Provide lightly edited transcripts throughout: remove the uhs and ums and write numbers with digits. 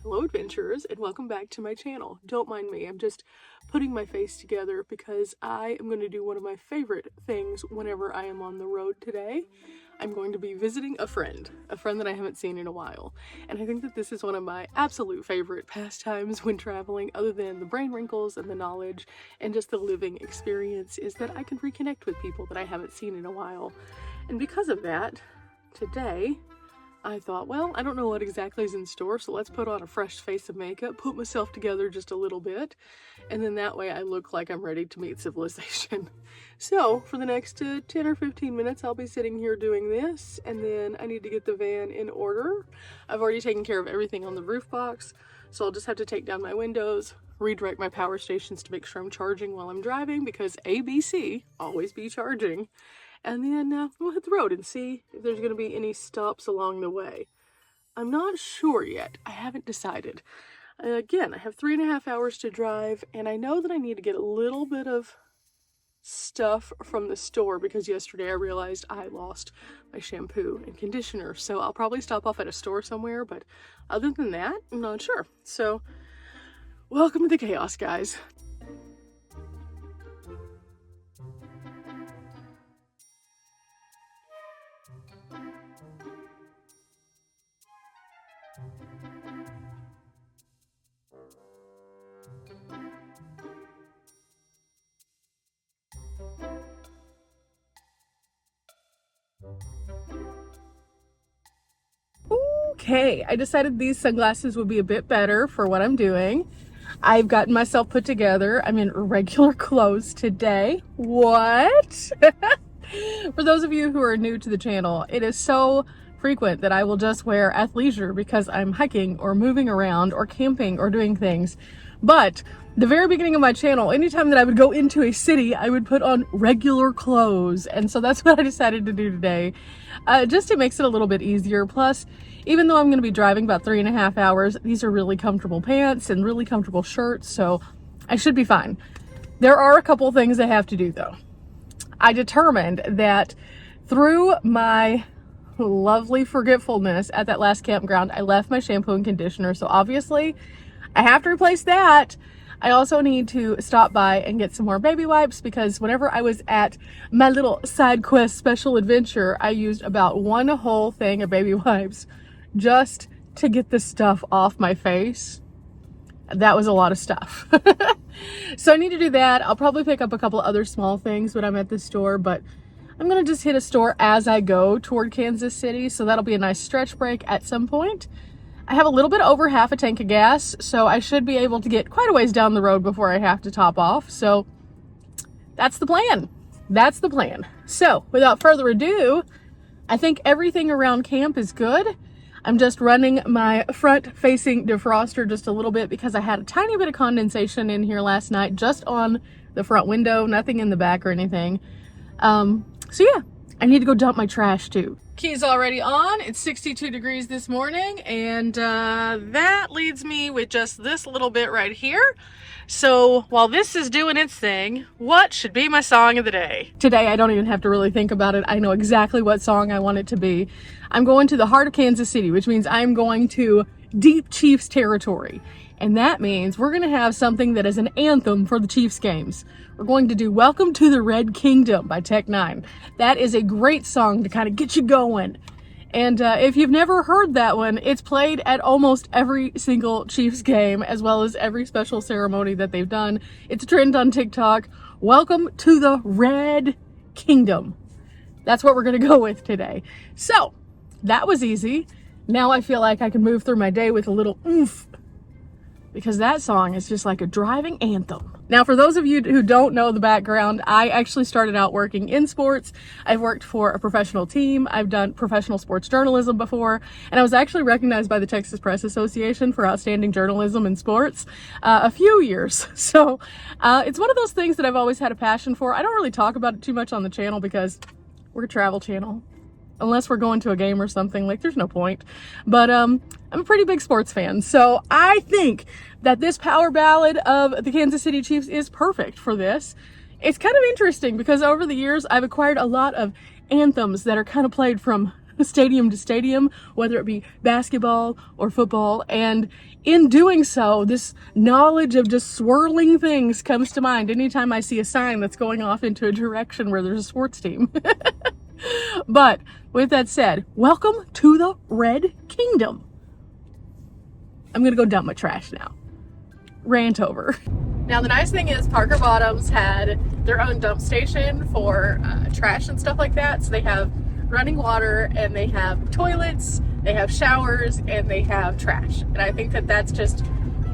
Hello adventurers, and welcome back to my channel. Don't mind me, I'm just putting my face together because I am going to do one of my favorite things whenever I am on the road today. I'm going to be visiting a friend that I haven't seen in a while. And I think that this is one of my absolute favorite pastimes when traveling, other than the brain wrinkles and the knowledge and just the living experience, is that I can reconnect with people that I haven't seen in a while. And because of that, today I thought, well, I don't know what exactly is in store, so let's put on a fresh face of makeup, put myself together just a little bit, and then that way I look like I'm ready to meet civilization. So, for the next 10 or 15 minutes, I'll be sitting here doing this, and then I need to get the van in order. I've already taken care of everything on the roof box, so I'll just have to take down my windows, redirect my power stations to make sure I'm charging while I'm driving, because ABC, always be charging. And then we'll hit the road and see if there's going to be any stops along the way. I'm not sure yet. I haven't decided. Again, I have 3.5 hours to drive, and I know that I need to get a little bit of stuff from the store because yesterday I realized I lost my shampoo and conditioner. So I'll probably stop off at a store somewhere, but other than that, I'm not sure. So, welcome to the chaos, guys. Okay, I decided these sunglasses would be a bit better for what I'm doing. I've gotten myself put together. I'm in regular clothes today. What? For those of you who are new to the channel, it is so frequent that I will just wear athleisure because I'm hiking or moving around or camping or doing things. But the very beginning of my channel, anytime that I would go into a city, I would put on regular clothes. And so that's what I decided to do today. Just it makes it a little bit easier. Plus, even though I'm going to be driving about 3.5 hours, these are really comfortable pants and really comfortable shirts, so I should be fine. There are a couple things I have to do though. I determined that through my lovely forgetfulness at that last campground, I left my shampoo and conditioner, so obviously I have to replace that. I also need to stop by and get some more baby wipes because whenever I was at my little side quest special adventure, I used about one whole thing of baby wipes just to get the stuff off my face. That was a lot of stuff. So I need to do that. I'll probably pick up a couple other small things when I'm at the store, but I'm gonna just hit a store as I go toward Kansas City, so that'll be a nice stretch break at some point. I have a little bit over half a tank of gas, so I should be able to get quite a ways down the road before I have to top off. So that's the plan. That's the plan. So without further ado, I think everything around camp is good. I'm just running my front-facing defroster just a little bit because I had a tiny bit of condensation in here last night, just on the front window, nothing in the back or anything. So yeah, I need to go dump my trash too. Key's already on. It's 62 degrees this morning, and that leaves me with just this little bit right here. So while this is doing its thing, what should be my song of the day? Today, I don't even have to really think about it. I know exactly what song I want it to be. I'm going to the heart of Kansas City, which means I'm going to deep Chiefs territory. And that means we're going to have something that is an anthem for the Chiefs games. We're going to do Welcome to the Red Kingdom by Tech9. That is a great song to kind of get you going. And if you've never heard that one, it's played at almost every single Chiefs game, as well as every special ceremony that they've done. It's a trend on TikTok. Welcome to the Red Kingdom. That's what we're going to go with today. So, that was easy. Now I feel like I can move through my day with a little oomph, because that song is just like a driving anthem. Now, for those of you who don't know the background, I actually started out working in sports. I've worked for a professional team. I've done professional sports journalism before, and I was actually recognized by the Texas Press Association for outstanding journalism in sports a few years. So it's one of those things that I've always had a passion for. I don't really talk about it too much on the channel because we're a travel channel. Unless we're going to a game or something, like there's no point. But I'm a pretty big sports fan, so I think that this power ballad of the Kansas City Chiefs is perfect for this. It's kind of interesting because over the years I've acquired a lot of anthems that are kind of played from stadium to stadium, whether it be basketball or football. And in doing so, this knowledge of just swirling things comes to mind anytime I see a sign that's going off into a direction where there's a sports team. But with that said, welcome to the Red Kingdom. I'm gonna go dump my trash now. Rant over. Now the nice thing is Parker Bottoms had their own dump station for trash and stuff like that. So they have running water and they have toilets, they have showers, and they have trash. And I think that that's just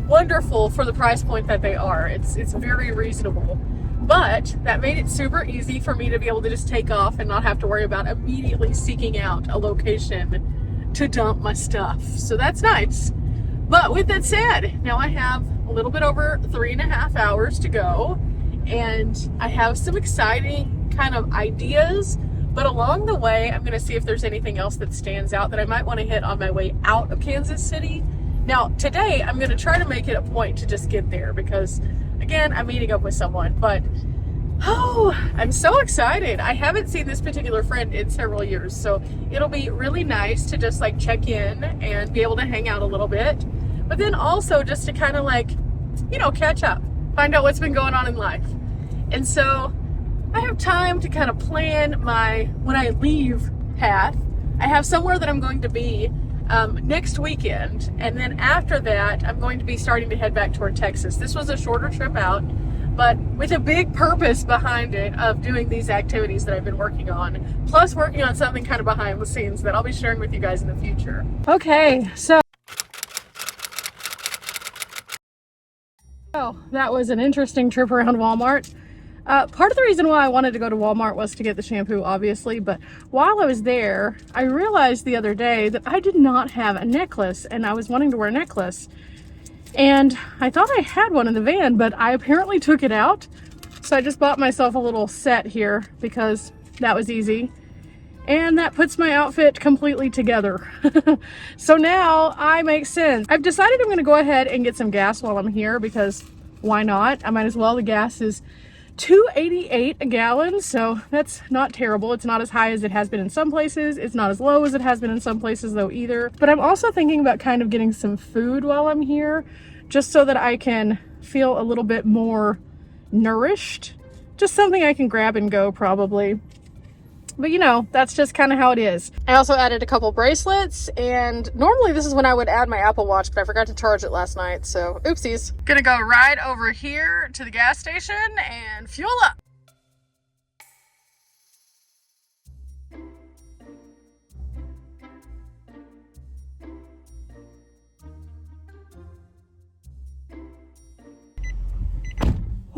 wonderful for the price point that they are. It's very reasonable. But that made it super easy for me to be able to just take off and not have to worry about immediately seeking out a location to dump my stuff. So that's nice. But with that said, now I have a little bit over 3.5 hours to go, and I have some exciting kind of ideas, but along the way, I'm gonna see if there's anything else that stands out that I might wanna hit on my way out of Kansas City. Now, today, I'm gonna try to make it a point to just get there because, again, I'm meeting up with someone, but oh, I'm so excited. I haven't seen this particular friend in several years, so it'll be really nice to just like check in and be able to hang out a little bit, but then also just to kind of like, you know, catch up, find out what's been going on in life. And so I have time to kind of plan my when I leave path. I have somewhere that I'm going to be next weekend, and then after that I'm going to be starting to head back toward Texas. This was a shorter trip out, but with a big purpose behind it of doing these activities that I've been working on, plus working on something kind of behind the scenes that I'll be sharing with you guys in the future. Okay, so that was an interesting trip around Walmart. Part of the reason why I wanted to go to Walmart was to get the shampoo, obviously, but while I was there, I realized the other day that I did not have a necklace, and I was wanting to wear a necklace. And I thought I had one in the van, but I apparently took it out. So I just bought myself a little set here because that was easy. And that puts my outfit completely together. So now I make sense. I've decided I'm gonna go ahead and get some gas while I'm here because why not? I might as well. The gas is $2.88 a gallon, so that's not terrible. It's not as high as it has been in some places. It's not as low as it has been in some places though either. But I'm also thinking about kind of getting some food while I'm here, just so that I can feel a little bit more nourished. Just something I can grab and go probably. But you know, that's just kind of how it is. I also added a couple bracelets, and normally this is when I would add my Apple Watch, but I forgot to charge it last night, so oopsies. Gonna go right over here to the gas station and fuel up.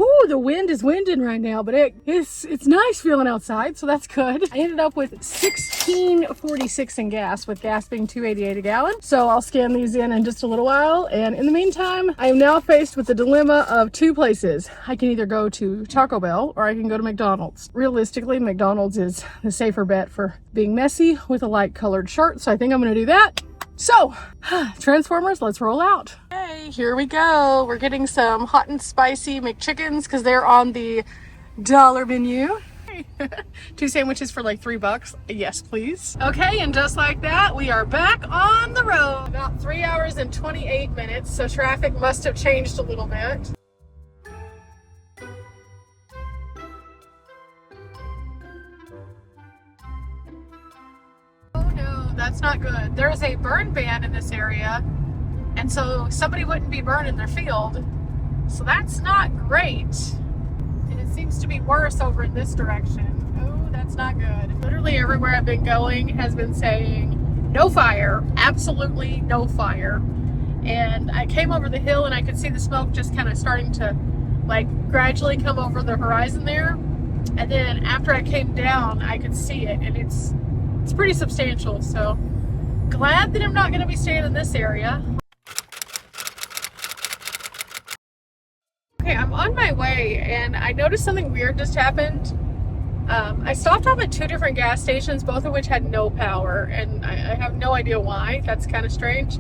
Ooh, the wind is winding right now, but it's nice feeling outside, so that's good. I ended up with $16.46 in gas, with gas being $2.88 a gallon. So I'll scan these in just a little while. And in the meantime, I am now faced with the dilemma of two places. I can either go to Taco Bell or I can go to McDonald's. Realistically, McDonald's is the safer bet for being messy with a light colored shirt. So I think I'm gonna do that. So, Transformers, let's roll out. Hey, here we go. We're getting some hot and spicy McChickens because they're on the dollar menu. 2 sandwiches for like $3. Yes, please. Okay, and just like that, we are back on the road. About 3 hours and 28 minutes, so traffic must have changed a little bit. That's not good. There is a burn ban in this area, and so somebody wouldn't be burning their field, so that's not great. And it seems to be worse over in this direction. Oh, that's not good. Literally everywhere I've been going has been saying no fire, absolutely no fire. And I came over the hill and I could see the smoke just kind of starting to like gradually come over the horizon there, and then after I came down I could see it, and it's pretty substantial, so glad that I'm not going to be staying in this area. Okay, I'm on my way, and I noticed something weird just happened. I stopped off at 2 different gas stations, both of which had no power, and I have no idea why. That's kind of strange.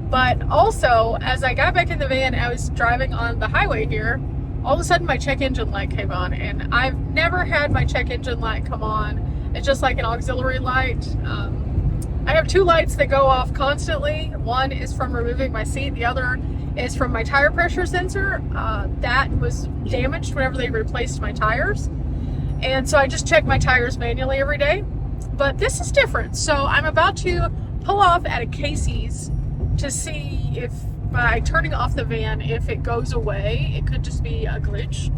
But also, as I got back in the van, I was driving on the highway here, all of a sudden my check engine light came on, and I've never had my check engine light come on. It's just like an auxiliary light. I have two lights that go off constantly. One is from removing my seat. The other is from my tire pressure sensor. That was damaged whenever they replaced my tires. And so I just check my tires manually every day. But this is different. So I'm about to pull off at a Casey's to see if by turning off the van, if it goes away. It could just be a glitch.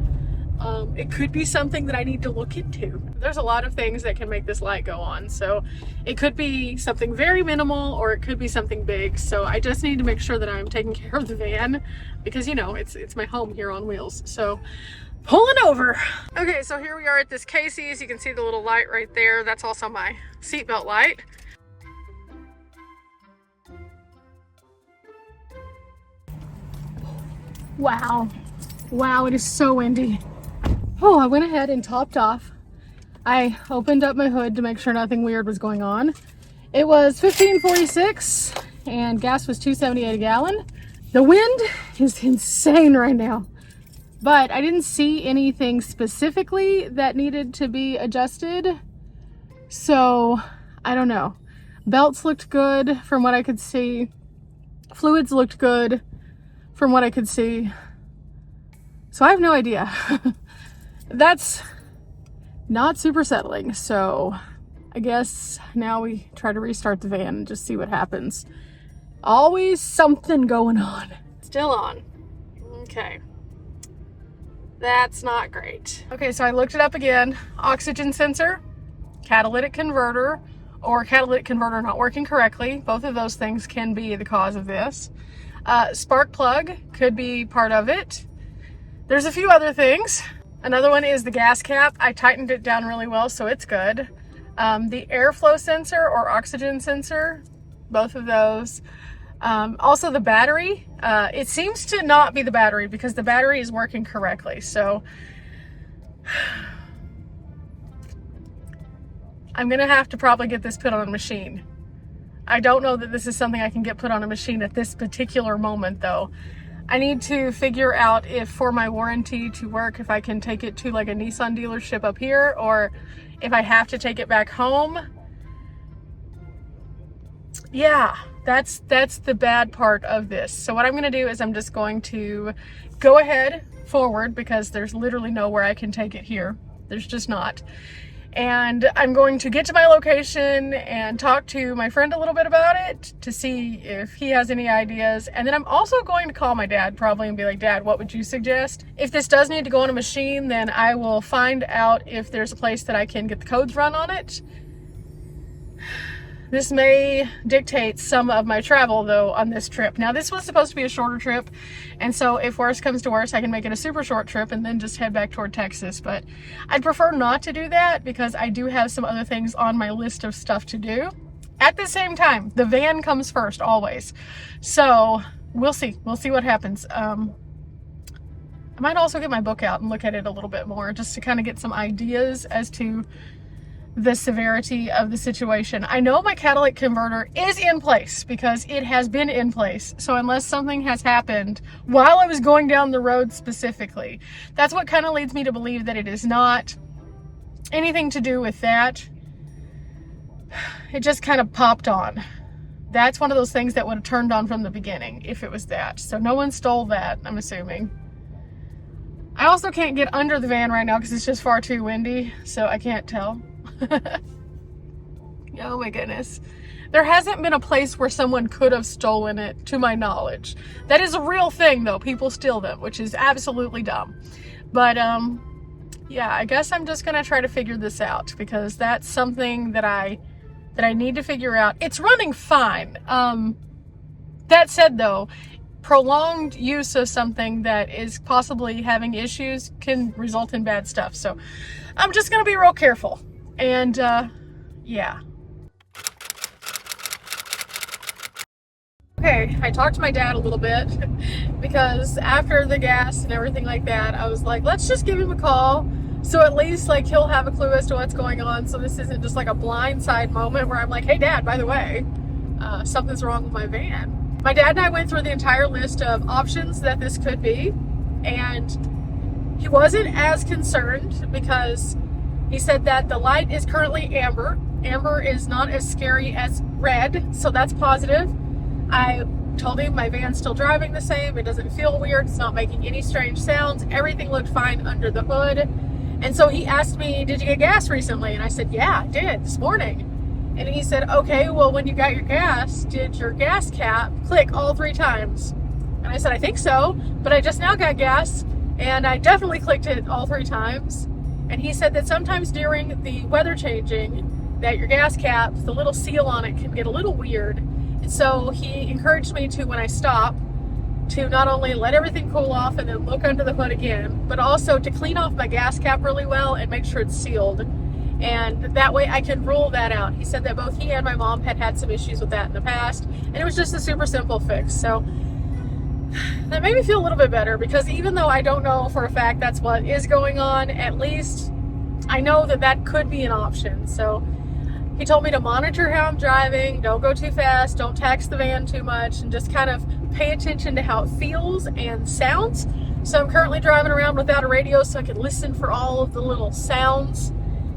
It could be something that I need to look into. There's a lot of things that can make this light go on. So it could be something very minimal or it could be something big. So I just need to make sure that I'm taking care of the van because, you know, it's my home here on wheels. So pulling over. Okay, so here we are at this Casey's. You can see the little light right there. That's also my seatbelt light. Wow. Wow, it is so windy. Oh, I went ahead and topped off. I opened up my hood to make sure nothing weird was going on. It was $15.46 and gas was $2.78 a gallon. The wind is insane right now, but I didn't see anything specifically that needed to be adjusted. So I don't know. Belts looked good from what I could see. Fluids looked good from what I could see. So I have no idea. That's not super settling. So I guess now we try to restart the van and just see what happens. Always something going on. Still on. Okay. That's not great. Okay, so I looked it up again. Oxygen sensor, catalytic converter, or catalytic converter not working correctly. Both of those things can be the cause of this. Spark plug could be part of it. There's a few other things. Another one is the gas cap. I tightened it down really well, so it's good. The airflow sensor or oxygen sensor, both of those. Also the battery. It seems to not be the battery because the battery is working correctly. So I'm gonna have to probably get this put on a machine. I don't know that this is something I can get put on a machine at this particular moment though. I need to figure out if for my warranty to work, if I can take it to like a Nissan dealership up here or if I have to take it back home. Yeah, that's the bad part of this. So what I'm going to do is I'm just going to go ahead forward because there's literally nowhere I can take it here. There's just not. And I'm going to get to my location and talk to my friend a little bit about it to see if he has any ideas. And then I'm also going to call my dad probably and be like, Dad, what would you suggest? If this does need to go on a machine, then I will find out if there's a place that I can get the codes run on it. This may dictate some of my travel though on this trip. Now this was supposed to be a shorter trip, and so if worse comes to worse, I can make it a super short trip and then just head back toward Texas. But I'd prefer not to do that because I do have some other things on my list of stuff to do. At the same time, the van comes first always. So we'll see. We'll see what happens. I might also get my book out and look at it a little bit more just to kind of get some ideas as to the severity of the situation. I know my catalytic converter is in place because it has been in place. So unless something has happened while I was going down the road specifically, that's what kind of leads me to believe that it is not anything to do with that. It just kind of popped on. That's one of those things that would have turned on from the beginning if it was that. So no one stole that, I'm assuming. I also can't get under the van right now because it's just far too windy, so I can't tell. Oh my goodness. There hasn't been a place where someone could have stolen it to my knowledge. That is a real thing though. People steal them, which is absolutely dumb. But yeah, I guess I'm just gonna try to figure this out because that's something that I need to figure out. It's running fine. That said though, prolonged use of something that is possibly having issues can result in bad stuff. So I'm just gonna be real careful. And yeah. Okay, I talked to my dad a little bit because after the gas and everything like that, I was like, let's just give him a call. So at least like he'll have a clue as to what's going on. So this isn't just like a blindside moment where I'm like, hey Dad, by the way, something's wrong with my van. My dad and I went through the entire list of options that this could be. And he wasn't as concerned because he said that the light is currently amber Amber is not as scary as red, so that's positive. I told him my van's still driving the same. It doesn't feel weird. It's not making any strange sounds. Everything looked fine under the hood. And so he asked me, did you get gas recently? And I said, yeah, I did this morning. And he said, okay, well, when you got your gas, did your gas cap click all 3 times? And I said, I think so, but I just now got gas and I definitely clicked it all 3 times. And he said that sometimes during the weather changing, that your gas cap, the little seal on it, can get a little weird. And so he encouraged me to, when I stop, to not only let everything cool off and then look under the hood again, but also to clean off my gas cap really well and make sure it's sealed. And that way I could rule that out. He said that both he and my mom had some issues with that in the past, and it was just a super simple fix. So that made me feel a little bit better, because even though I don't know for a fact that's what is going on, at least I know that that could be an option. So he told me to monitor how I'm driving, don't go too fast, don't tax the van too much, and just kind of pay attention to how it feels and sounds. So I'm currently driving around without a radio so I can listen for all of the little sounds.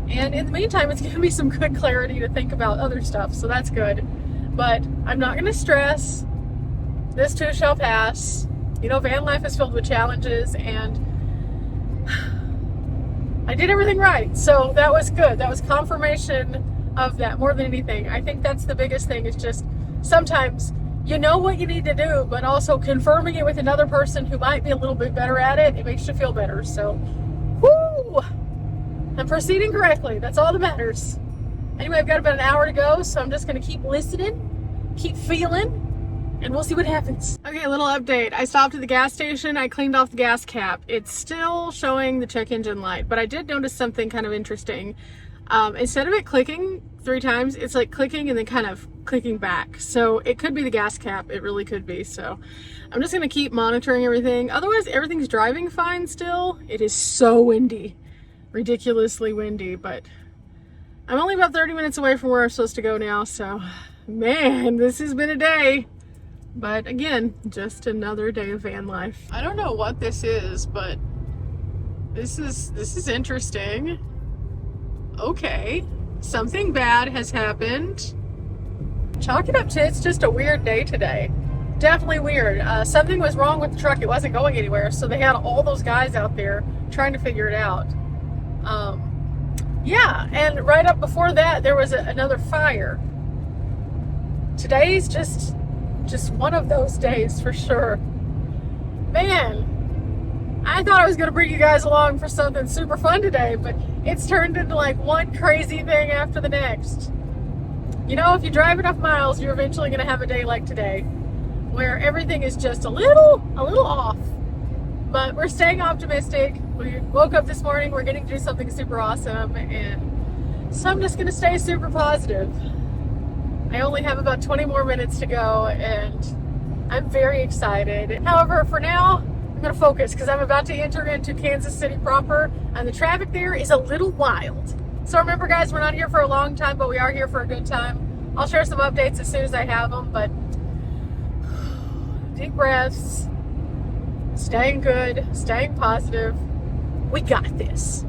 And in the meantime, it's giving me some good clarity to think about other stuff, so that's good. But I'm not going to stress. This too shall pass. You know, van life is filled with challenges, and I did everything right. So that was good. That was confirmation of that more than anything. I think that's the biggest thing, is just sometimes you know what you need to do, but also confirming it with another person who might be a little bit better at it, it makes you feel better. So, whoo! I'm proceeding correctly. That's all that matters. Anyway, I've got about an hour to go, so I'm just going to keep listening, keep feeling, and we'll see what happens. Okay, a little update. I stopped at the gas station. I cleaned off the gas cap. It's still showing the check engine light, but I did notice something kind of interesting. Instead of it clicking 3 times, it's like clicking and then kind of clicking back. So it could be the gas cap. It really could be. So I'm just going to keep monitoring everything. Otherwise, everything's driving fine still. It is so windy. Ridiculously windy, but I'm only about 30 minutes away from where I'm supposed to go now, so man, this has been a day. But again, just another day of van life. I don't know what this is, but this is interesting. Okay, something bad has happened. Chalk it up to it's just a weird day today. Definitely weird. Something was wrong with the truck. It wasn't going anywhere, so they had all those guys out there trying to figure it out. Yeah, and right up before that, there was another fire. Today's just one of those days for sure. Man, I thought I was going to bring you guys along for something super fun today, but it's turned into like one crazy thing after the next. You know, if you drive enough miles, you're eventually going to have a day like today, where everything is just a little off. But we're staying optimistic. We woke up this morning, we're getting to do something super awesome, and so I'm just going to stay super positive. I only have about 20 more minutes to go, and I'm very excited. However, for now, I'm going to focus, because I'm about to enter into Kansas City proper, and the traffic there is a little wild. So remember, guys, we're not here for a long time, but we are here for a good time. I'll share some updates as soon as I have them, but deep breaths. Staying good, staying positive. We got this.